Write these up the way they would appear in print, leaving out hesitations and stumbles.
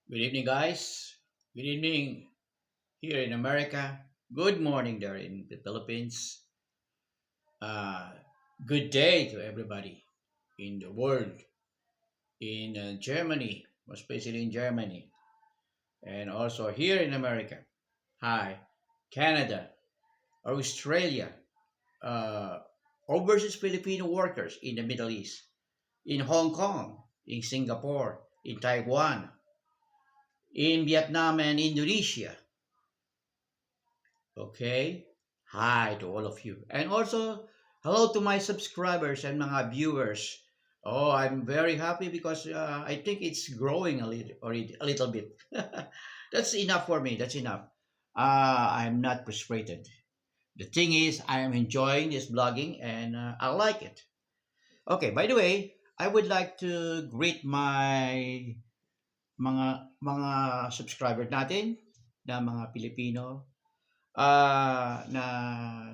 Good evening, guys. Good evening here in America. Good morning there in the Philippines. Uh, Good day to everybody in the world, in Germany, especially in Germany, and also here in America. Hi, Canada, Australia, uh, overseas Filipino workers in the Middle East, in Hong Kong, in Singapore, in Taiwan, in Vietnam and Indonesia. Okay. Hi to all of you. And also, hello to my subscribers and mga viewers. Oh, I'm very happy because I think it's growing a little bit. That's enough for me. That's enough. I'm not frustrated. The thing is, I am enjoying this blogging and I like it. Okay, by the way, I would like to greet my mga subscribers natin na mga Pilipino na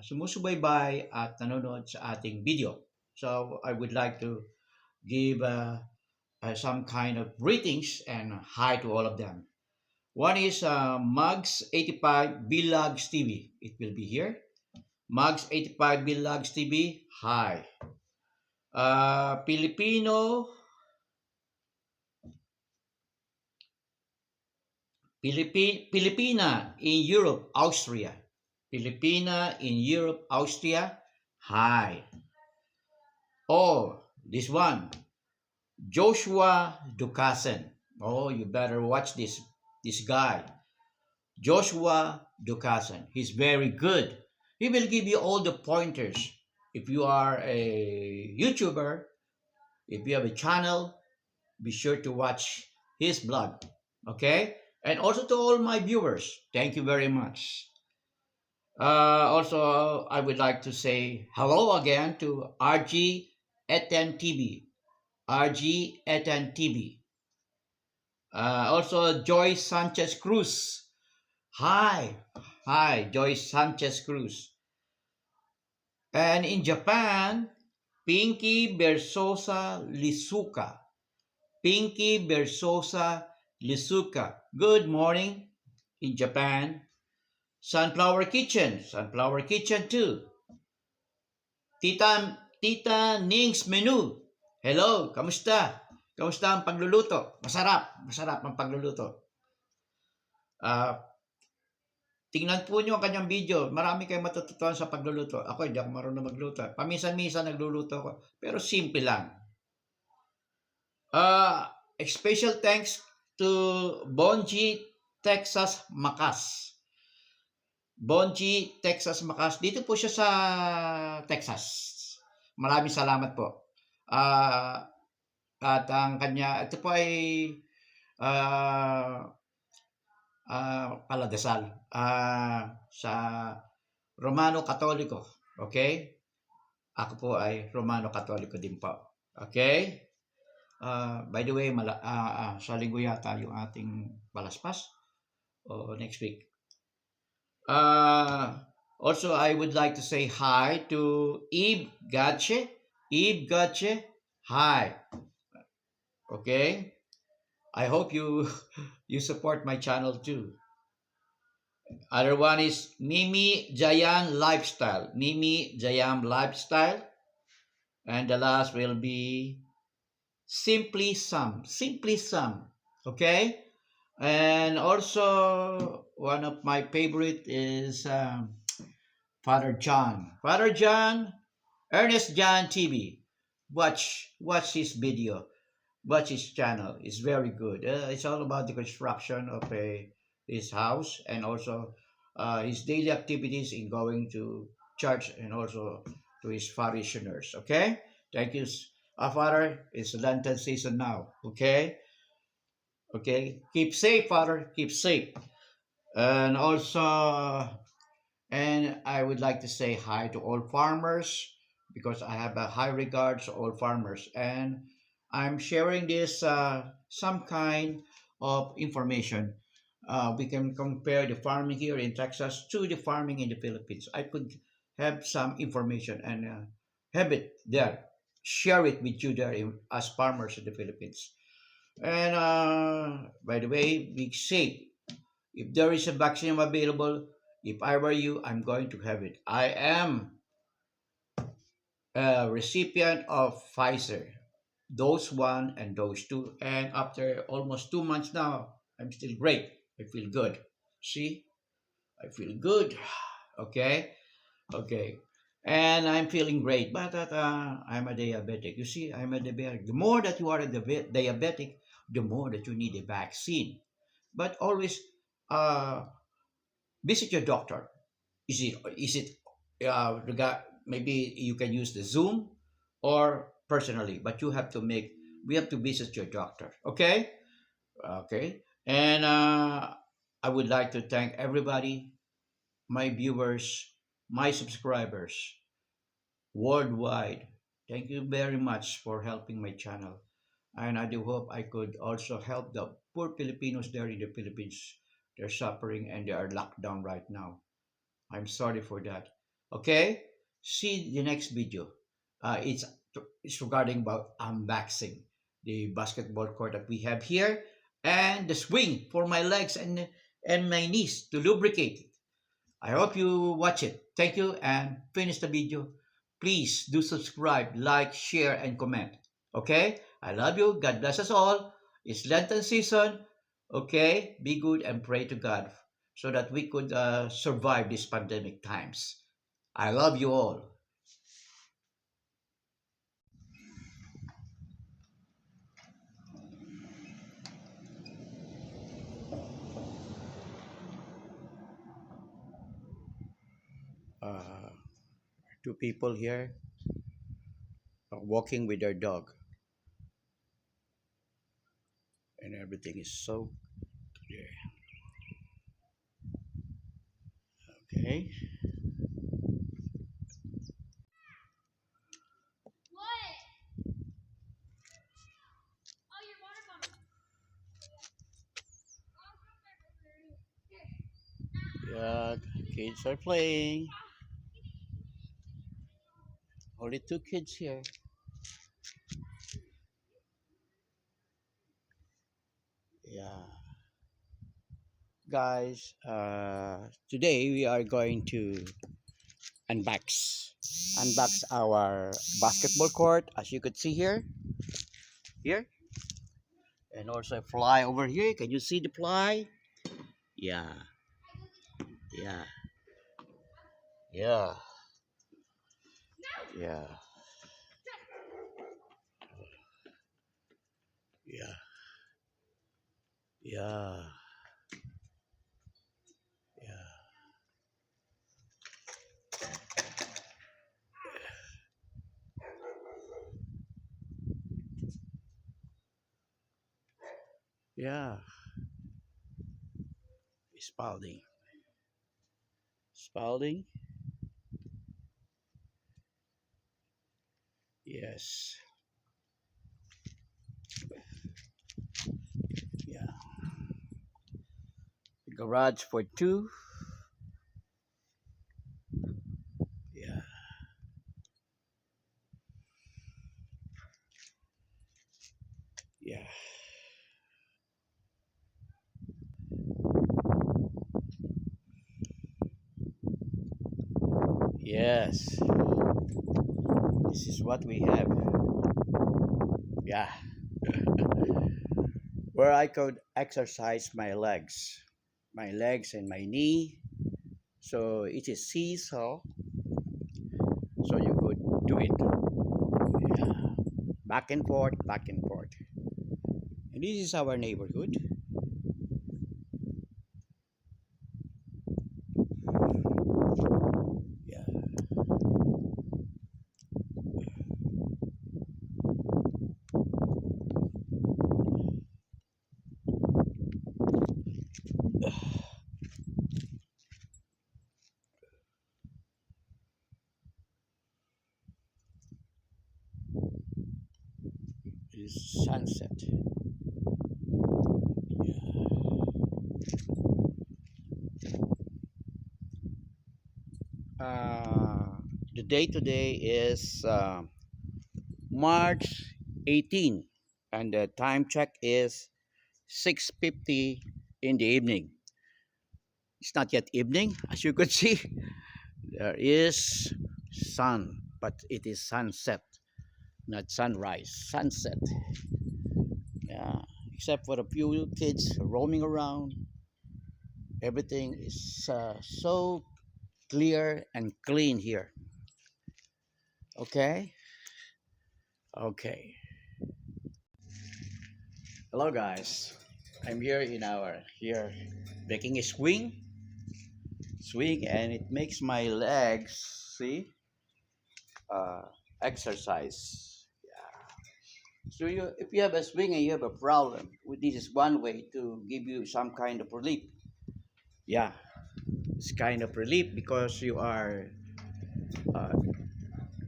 sumusubaybay at nanonood sa ating video. So I would like to give some kind of greetings and hi to all of them. One is Mugs 85 Billags TV. It will be here. Mugs 85 Billags TV. Hi. Filipino Filipina in Europe, Austria. Filipina in Europe, Austria. Hi. Oh, this one. Joshua Dukasen. Oh, you better watch this guy. Joshua Dukasen. He's very good. He will give you all the pointers. If you are a YouTuber, if you have a channel, be sure to watch his blog. Okay? And also to all my viewers, thank you very much. Also, I would like to say hello again to RG Eten TV. RG Eten TV. Also, Joyce Sanchez Cruz. Hi. Hi, Joyce Sanchez Cruz. And in Japan, Pinky Bersosa Lisuka. Pinky Bersosa Lisuka. Good morning in Japan. Sunflower Kitchen. Sunflower Kitchen too. Tita Ning's Menu. Hello, kamusta? Kamusta ang pagluluto? Masarap. Masarap ang pagluluto. Ah, tingnan po nyo ang kanyang video. Marami kayong matututuan sa pagluluto. Ako, hindi ako marunong magluto. Paminsan-minsan nagluluto ako. Pero simple lang. Special thanks to Bonji, Texas Macas. Bonji, Texas Macas. Dito po siya sa Texas. Maraming salamat po. At ang kanya, ito po ay uh, paladasal sa Romano Katoliko. Okay? Ako po ay Romano Katoliko din po. Okay? By the way, sa linggo yata yung ating palaspas o next week. Also, I would like to say hi to Eve Gache. Eve Gache, hi. Okay? I hope you you support my channel too. Other one is Mimi Jayan Lifestyle. Mimi Jayan Lifestyle. And the last will be Simply Some. Simply Some. Okay? And also, one of my favorite is Father John. Father John, Ernest John TV. Watch his video. Watch his channel. It's very good. It's all about the construction of his house and also his daily activities in going to church and also to his parishioners. Okay? Thank you, Father. It's Lenten season now. Okay? Okay? Keep safe, Father. Keep safe. And also, and I would like to say hi to all farmers because I have a high regards to all farmers. And I'm sharing this some kind of information. We can compare the farming here in Texas to the farming in the Philippines. I could have some information and have it there, share it with you there as farmers in the Philippines. And by the way, be safe. If there is a vaccine available, if I were you, I'm going to have it. I am a recipient of Pfizer, dose one and dose two. And after almost 2 months now, I'm still great. I feel good. See, I feel good. Okay, okay. And I'm feeling great, but I'm a diabetic. You see, I'm a diabetic. The more that you are a diabetic, the more that you need a vaccine. But always visit your doctor. Is it maybe you can use the Zoom or personally, but you have to make we have to visit your doctor. Okay, okay. And I would like to thank everybody, my viewers, my subscribers worldwide. Thank you very much for helping my channel. And I do hope I could also help the poor Filipinos there in the Philippines. They're suffering and they are locked down right now. I'm sorry for that. Okay? See the next video. It's regarding about unboxing the basketball court that we have here and the swing for my legs and my knees to lubricate. I hope you watch it. Thank you and finish the video. Please do subscribe, like, share, and comment. Okay? I love you. God bless us all. It's Lenten season. Okay? Be good and pray to God so that we could survive these pandemic times. I love you all. Uh, Two people here walking with their dog, and everything is so clear. Okay? Yeah, kids are playing. Only two kids here. Yeah. Guys, today we are going to unbox our basketball court, as you could see here, and also a fly over here. Can you see the fly? Yeah, yeah, yeah, yeah, yeah, yeah, yeah, yeah. Spalding, Spalding. Yes, yeah. Garage for two. Yeah, yeah. Yes, this is what we have. Yeah, where I could exercise my legs and my knee. So it is seesaw, so you could do it. Yeah. Back and forth, back and forth. And this is our neighborhood. Yeah. It is sunset. Yeah. Uh, the day today is March 18. and the time check is 6:50 in the evening. It's not yet evening, as you could see. There is sun, but it is sunset, not sunrise. Sunset. Yeah, except for a few kids roaming around. Everything is so clear and clean here. Okay. Okay. Hello, guys. I'm here in our here making a swing, and it makes my legs see uh, exercise. So if you have a swing and you have a problem, this is one way to give you some kind of relief. Yeah, it's kind of relief because you are uh,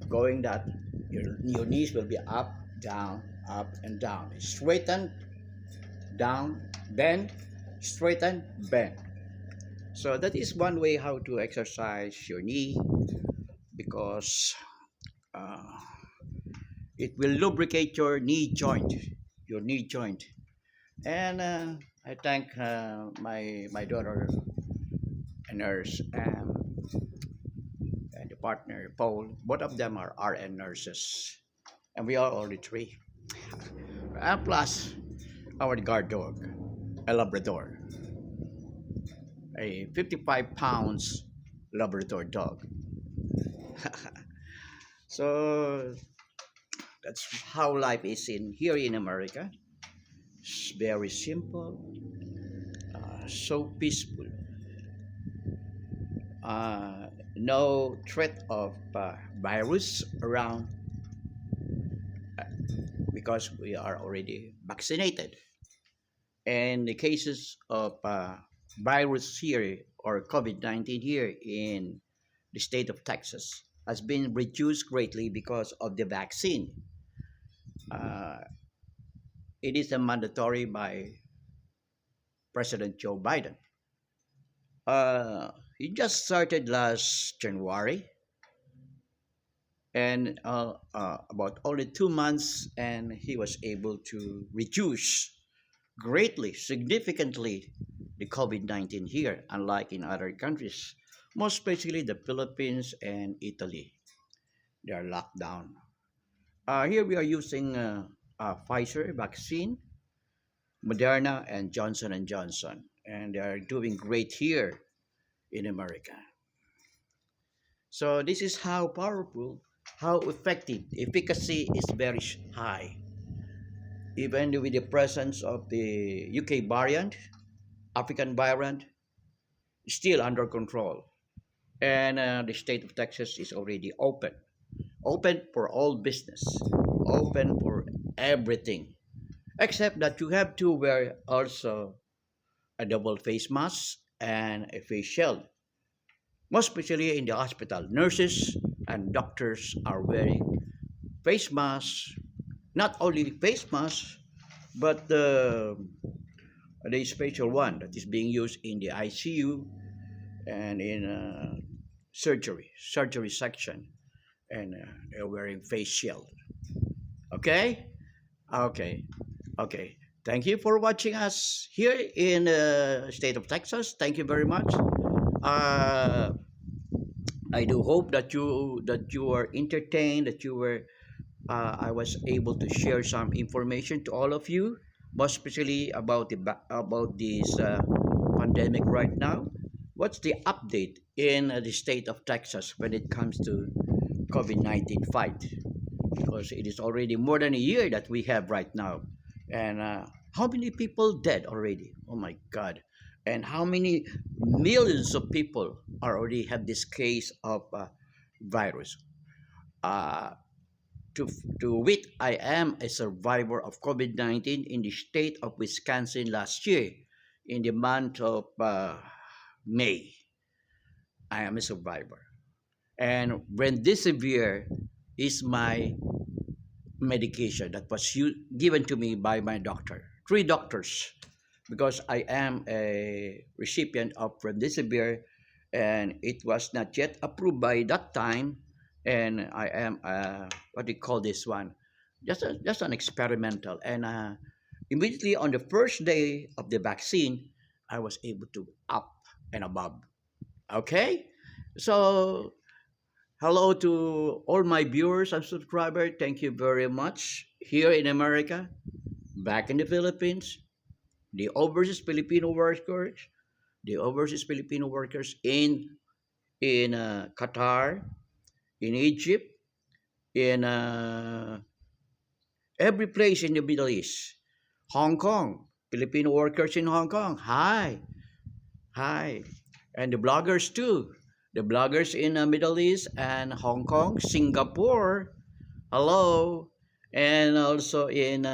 going that your knees will be up and down, straighten, down, bend, straighten, bend. So that is one way how to exercise your knee because uh, it will lubricate your knee joint. And I thank my daughter, a nurse, and the partner Paul. Both of them are RN nurses, and we are only three. And plus our guard dog, a Labrador, a 55 pounds Labrador dog. So that's how life is in here in America. It's very simple, so peaceful. No threat of virus around because we are already vaccinated. And the cases of virus here or COVID-19 here in the state of Texas has been reduced greatly because of the vaccine. Uh, it is a mandatory by President Joe Biden. He just started last January, and about only 2 months, and he was able to reduce greatly, significantly, the COVID-19 here, unlike in other countries, most especially the Philippines and Italy. They are locked down. Here we are using Pfizer vaccine, Moderna, and Johnson and Johnson, and they are doing great here in America. So this is how powerful, how effective, efficacy is very high. Even with the presence of the UK variant, African variant, still under control. And the state of Texas is already open for all business, open for everything, except that you have to wear also a double face mask and a face shield. Most especially in the hospital, nurses and doctors are wearing face masks, not only face masks, but the special one that is being used in the ICU and in surgery section, and they're wearing face shield. Okay, okay, okay. Thank you for watching us here in the state of Texas. Thank you very much. Uh, I do hope that you are entertained, that you were I was able to share some information to all of you, more especially about about this pandemic right now. What's the update in the state of Texas when it comes to COVID-19 fight? Because it is already more than a year that we have right now, and how many people dead already? Oh my God! And how many millions of people are already have this case of virus? Uh, to wit, I am a survivor of COVID-19 in the state of Wisconsin last year in the month of May. I am a survivor. And remdesivir is my medication that was given to me by my doctor, three doctors, because I am a recipient of remdesivir, and it was not yet approved by that time. And I am what do you call this one? just an experimental. And immediately on the first day of the vaccine, I was able to up and above. Okay, so hello to all my viewers and subscribers. Thank you very much here in America, back in the Philippines, the overseas Filipino workers, the overseas Filipino workers in Qatar, in Egypt, in every place in the Middle East, Hong Kong, Filipino workers in Hong Kong. Hi, hi, and the bloggers too. The bloggers in the Middle East and Hong Kong, Singapore. Hello, and also in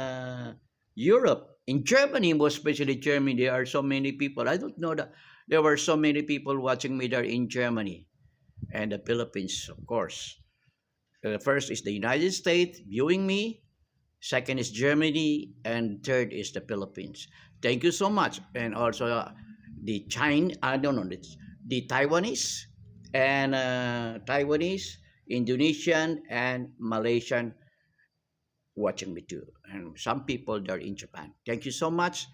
Europe, in Germany, most especially Germany. There are so many people. I don't know that there were so many people watching me there in Germany and the Philippines, of course. The first is the United States viewing me. Second is Germany, and third is the Philippines. Thank you so much, and also the China. I don't know the Taiwanese and Taiwanese, Indonesian, and Malaysian watching me too, and some people there in Japan. Thank you so much.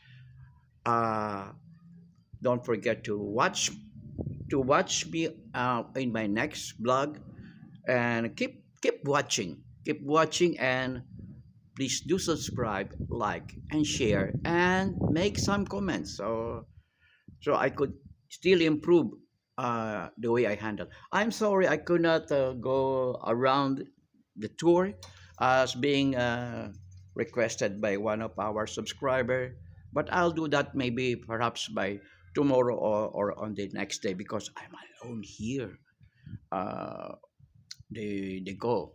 Uh, don't forget to watch me in my next blog, and keep watching, and please do subscribe, like, and share, and make some comments so I could still improve the way I handle. I'm sorry I could not go around the tour as being requested by one of our subscriber, but I'll do that maybe perhaps by tomorrow or on the next day because I'm alone here. Uh, they go.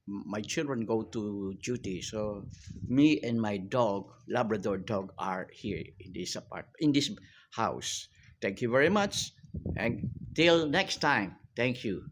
My children go to duty, so me and my dog, Labrador dog, are here in this in this house. Thank you very much, and till next time. Thank you.